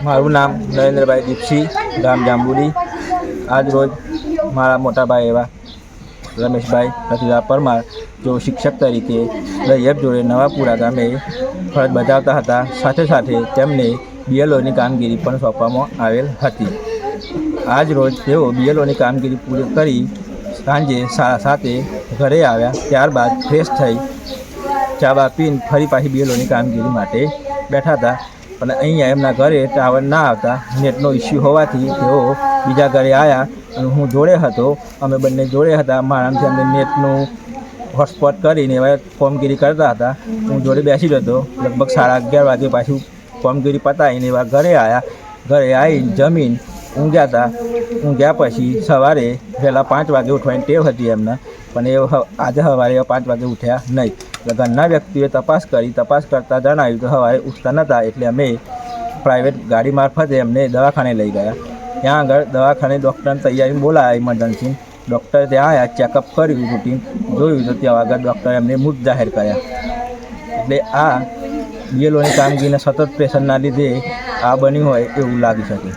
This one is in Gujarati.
મારું નામ નરેન્દ્રભાઈ દીપસિંહ, ગામ જાંબુડી. આજ રોજ મારા મોટાભાઈ એવા રમેશભાઈ રતિલાલ પરમાર જો શિક્ષક તરીકે દહિયર જોડે નવાપુરા ગામે ફરજ બજાવતા હતા. સાથે સાથે તેમને બીએલઓની કામગીરી પણ સોંપવામાં આવેલ હતી. આજ રોજ તેઓ બીએલઓની કામગીરી પૂરી કરી સાંજે 7:30 ઘરે આવ્યા. ત્યારબાદ ફ્રેશ થઈ ચા બા પીને ફરી પાછી બીએલઓની કામગીરી માટે બેઠા હતા. પણ અહીંયા એમના ઘરે ટાવર ના આવતા નેટનો ઇસ્યુ હોવાથી તેઓ બીજા ઘરે આવ્યા અને હું જોડે હતો. અમે બંને જોડે હતા. મારાથી અમને નેટનું હોટસ્પોટ કરીને એવા કામગીરી કરતા હતા. હું જોડે બેસી રહ્યો હતો. લગભગ 11:30 વાગે પાછું કામગીરી પતાવીને એવા ઘરે આવ્યા. ઘરે આવીને જમીન ઊંઘ્યા હતા. ઊંઘ્યા પછી સવારે વહેલા 5 વાગે ઉઠવાની ટેવ હતી એમને, પણ એ આજે સવારે 5 વાગે ઉઠ્યા નહીં. એટલે ઘરના વ્યક્તિઓએ તપાસ કરતાં જણાવ્યું કે સવારે ઉઠતા નહોતા. એટલે અમે પ્રાઇવેટ ગાડી મારફતે એમને દવાખાને લઈ ગયા. ત્યાં આગળ દવાખાને ડૉક્ટરને તૈયારી બોલાયા ઇમરજન્સી. ડૉક્ટર ત્યાં આવ્યા, ચેકઅપ કર્યું, રૂટીન જોયું તો ત્યાં આગળ ડૉક્ટરે એમને મૃત જાહેર કર્યા. એટલે આ બીએલઓની કામગીરીના સતત પ્રેશરના લીધે આ બન્યું હોય એવું લાગી શકે.